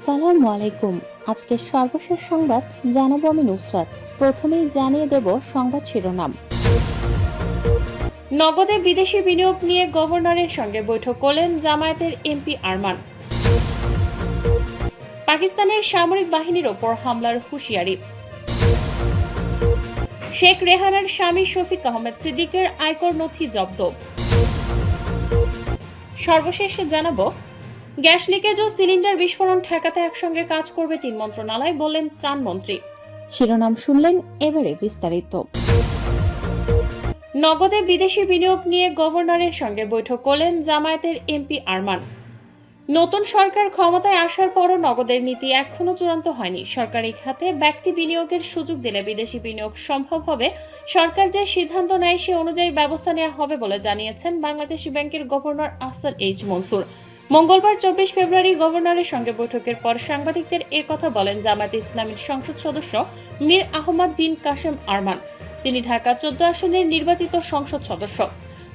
আসসালামু আলাইকুম। আজকের সর্বশেষ সংবাদ জানাবো আমি নুসরাত। প্রথমেই জানিয়ে দেব সংবাদ শিরোনাম। নগদে বিদেশি বিনিয়োগ নিয়ে গভর্নরের সঙ্গে বৈঠক করলেন জামায়াতের এমপি আরমান। পাকিস্তানের সামরিক বাহিনীর ওপর হামলার হুঁশিয়ারি। শেখ রেহানার স্বামী শফিক আহমেদ সিদ্দিকের আয়কর নথি জব্দ। সর্বশেষ জানাবো, গ্যাস লিকেজ ও সিলিন্ডার বিস্ফোরণ ঠেকাতে একসঙ্গে কাজ করবে ৩ মন্ত্রণালয়, বললেন ত্রাণমন্ত্রী। শিরোনাম শুনলেন, এবারে বিস্তারিত। নগদে বিদেশি বিনিয়োগ নিয়ে গভর্নরের সঙ্গে বৈঠক করলেন জামায়াতের এমপি আরমান। নতুন সরকার ক্ষমতায় আসার পরও নগদের নীতি এখনো চূড়ান্ত হয়নি। সরকারি খাতে ব্যক্তি বিনিয়োগের সুযোগ দিলে বিদেশি বিনিয়োগ সম্ভব হবে। সরকার যে সিদ্ধান্ত নেয় সে অনুযায়ী ব্যবস্থা নেওয়া হবে বলে জানিয়েছেন বাংলাদেশ ব্যাংকের গভর্নর আহসান এইচ মনসুর। মঙ্গলবার ২৪ ফেব্রুয়ারি গভর্নরের সঙ্গে বৈঠকের পর সাংবাদিকদের কথা বলেন জামায়াতে ইসলামীর সংসদ সদস্য মীর আহমদ বিন কাশেম আরমান। তিনি ঢাকা ১৪ আসনের নির্বাচিত সংসদ সদস্য।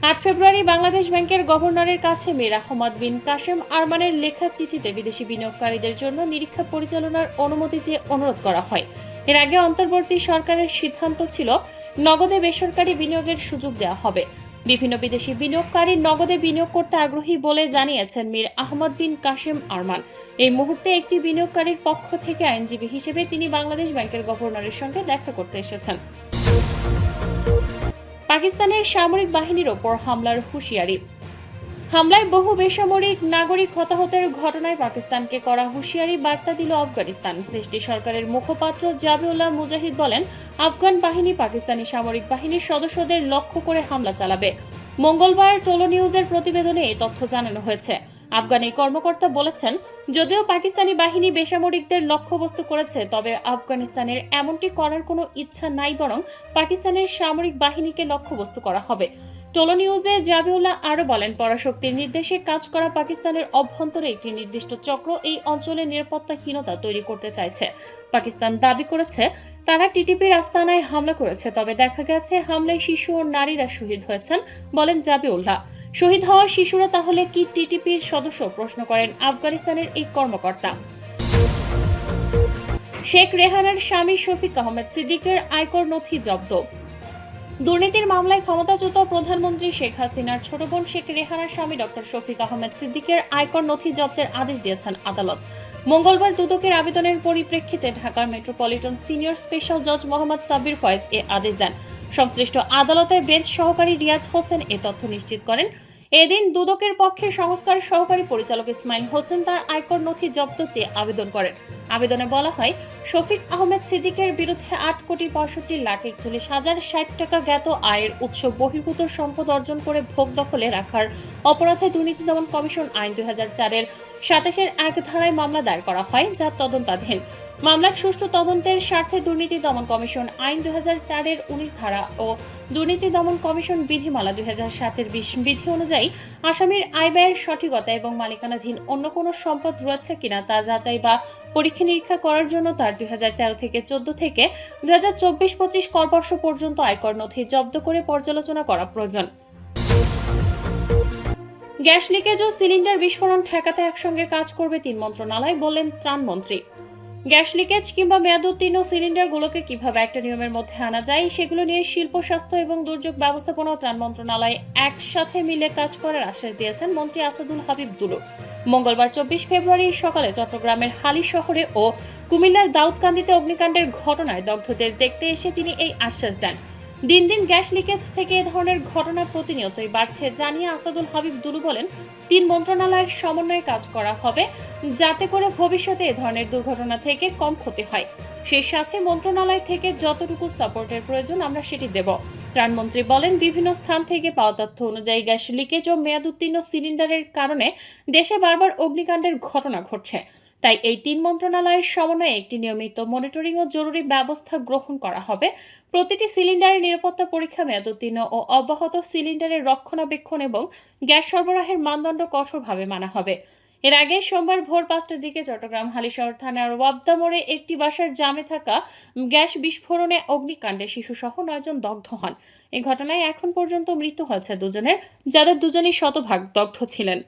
৮ ফেব্রুয়ারি বাংলাদেশ ব্যাংকের গভর্নরের কাছে মীর আহমদ বিন কাশেম আরমানের লেখা চিঠিতে বিদেশি বিনিয়োগকারীদের জন্য নিরীক্ষা পরিচালনার অনুমতি চেয়ে অনুরোধ করা হয়। এর আগে অন্তর্বর্তী সরকারের সিদ্ধান্ত ছিল নগদে বেসরকারি বিনিয়োগের সুযোগ দেওয়া হবে। বিভিন্ন বিদেশি বিনিয়োগকারী নগদে বিনিয়োগ করতে আগ্রহী বলে জানিয়েছেন মীর আহমদ বিন কাশেম আরমান। এই মুহূর্তে একটি বিনিয়োগকারীর পক্ষ থেকে আইনজীবী হিসেবে তিনি বাংলাদেশ ব্যাংকের গভর্নরের সঙ্গে দেখা করতে এসেছেন। পাকিস্তানের সামরিক বাহিনীর ওপর হামলার হুঁশিয়ারি। হামলায় বহু বেসামরিক নাগরিক হতাহতের ঘটনায় পাকিস্তানকে করা হুঁশিয়ারি বার্তা দিল আফগানিস্তান। দেশটির সরকারের মুখপাত্র জাবিউল্লাহ মুজাহিদ বলেন, আফগান বাহিনী পাকিস্তানি সামরিক বাহিনীর সদস্যদের লক্ষ্য করে হামলা চালাবে। মঙ্গলবার টোলো নিউজের প্রতিবেদনে এই তথ্য জানানো হয়েছে। আফগান এই কর্মকর্তা বলেছেন, যদিও পাকিস্তানি বাহিনী বেসামরিকদের লক্ষ্যবস্তু করেছে, তবে আফগানিস্তানের এমনটি করার কোনো ইচ্ছা নাই, বরং পাকিস্তানের সামরিক বাহিনীকে লক্ষ্যবস্তু করা হবে। টোলো নিউজে জাবিউল্লাহ আরও বলেন, পরাশক্তির নির্দেশে কাজ করা পাকিস্তানের অভ্যন্তরে একটি নির্দিষ্ট চক্র এই অঞ্চলে নিরাপত্তাহীনতা তৈরি করতে চাইছে। পাকিস্তান দাবি করেছে তারা টিটিপির আস্তানায় হামলা করেছে, তবে দেখা গেছে হামলায় শিশু ও নারীরা শহীদ হয়েছেন, বলেন জাবিউল্লাহ। শহীদ হওয়া শিশুরা তাহলে কি টিটিপির সদস্য, প্রশ্ন করেন আফগানিস্তানের এই কর্মকর্তা। শেখ রেহানার স্বামী শফিক আহমেদ সিদ্দিকের আয়কর নথি জব্দ। দুর্নীতির মামলায় ক্ষমতাচ্যুত প্রধানমন্ত্রী শেখ হাসিনার ছোট বোন শেখ রেহানার স্বামী ডক্টর শফিক আহমেদ সিদ্দিকের আয়কর নথি জব্দের আদেশ দিয়েছেন আদালত। মঙ্গলবার দুদকের আবেদনের পরিপ্রেক্ষিতে ঢাকার মেট্রোপলিটন সিনিয়র স্পেশাল জজ মোহাম্মদ সাব্বির ফয়েজ এ আদেশ দেন। সংশ্লিষ্ট আদালতের বেঞ্চ সহকারী রিয়াজ হোসেন এ তথ্য নিশ্চিত করেন। এদিন দুদকের পক্ষে সংস্কার সহকারী পরিচালক ইসমাইল হোসেন তার আয়কর নথি জব্দ চেয়ে আবেদন করেন। আবেদনে বলা হয়, শফিক আহমেদ সিদ্দিকের বিরুদ্ধে ৮,৬৫,৪১,০৬০ টাকা জ্ঞাত আয়ের উৎস বহির্ভূত সম্পদ অর্জন করে ভোগ দখলে রাখার অপরাধে দুর্নীতি দমন কমিশন আইন ২০০৪-এর ২৭-১ ধারায় মামলা দায়ের করা হয়, যা তদন্তাধীন। মামলার সুষ্ঠু তদন্তের স্বার্থে দুর্নীতি দমন কমিশন আইন ২০০৪-এর ১৯ ধারা ও দুর্নীতি দমন কমিশন বিধিমালা ২০০৭-এর ২০ বিধি অনুযায়ী আসামির আয় ব্যয়ের সঠিকতা এবং মালিকানাধীন অন্য কোনো সম্পদ রয়েছে কিনা তা যাচাই বা পরীক্ষা নিরীক্ষা করার জন্য তার ২০১৩ থেকে ১৪ থেকে ২০২৪-২৫ করবর্ষ পর্যন্ত আয়কর নথি জব্দ করে পর্যালোচনা করা প্রয়োজন। গ্যাস লিকেজ ও সিলিন্ডার বিস্ফোরণ ঠেকাতে একসঙ্গে কাজ করবে ৩ মন্ত্রণালয়, বললেন ত্রাণমন্ত্রী। গ্যাস লিকেজ কিংবা মেয়াদোত্তীর্ণ সিলিন্ডারগুলোকে কিভাবে একটা নিয়মের মধ্যে আনা যায় সেগুলো নিয়ে শিল্প, স্বাস্থ্য এবং দুর্যোগ ব্যবস্থাপনা ও ত্রাণ মন্ত্রণালয় একসাথে মিলে কাজ করার আশ্বাস দিয়েছেন মন্ত্রী আসাদুল হাবিব দুলু। মঙ্গলবার ২৪ ফেব্রুয়ারি সকালে চট্টগ্রামের হালি শহরে ও কুমিল্লার দাউদকান্দিতে অগ্নিকাণ্ডের ঘটনায় দগ্ধদের দেখতে এসে তিনি এই আশ্বাস দেন। দিন দিন গ্যাস লিকেজ থেকে এ ধরনের ঘটনা প্রতিনিয়তই বাড়ছে জানিয়ে আসাদুল হাবিব দুলু বলেন, ৩ মন্ত্রণালয়ের সমন্বয়ে কাজ করা হবে যাতে করে ভবিষ্যতে এ ধরনের দুর্ঘটনা থেকে কম ক্ষতি হয়। সেই সাথে মন্ত্রণালয় থেকে যতটুকু সাপোর্টের প্রয়োজন আমরা সেটি দেব। ত্রাণমন্ত্রী বলেন, বিভিন্ন স্থান থেকে পাওয়া তথ্য অনুযায়ী গ্যাস লিকেজ ও মেয়াদোত্তীর্ণ সিলিন্ডারের কারণে দেশে বারবার অগ্নিকাণ্ডের ঘটনা ঘটছে। তাই এই ৩ মন্ত্রণালয়ের সমন্বয়ে একটি নিয়মিত মনিটরিং ও জরুরি ব্যবস্থা গ্রহণ করা হবে। প্রতিটি সিলিন্ডারের নিরাপত্তা পরীক্ষা, মেয়াদোত্তীর্ণ ও অব্যাহত সিলিন্ডারের রক্ষণাবেক্ষণ এবং গ্যাস সরবরাহের মানদণ্ড কঠোরভাবে মানা হবে। এর আগে সোমবার ভোর ৫টার দিকে চট্টগ্রাম হালিশহর থানার ওয়াবদা মোড়ে একটি বাসার জামে থাকা গ্যাস বিস্ফোরণে অগ্নিকাণ্ডে শিশুসহ ৯ জন দগ্ধ হন। এই ঘটনায় এখন পর্যন্ত মৃত্যু হয়েছে ২ জনের, যাদের ২ জনই শতভাগ দগ্ধ ছিলেন।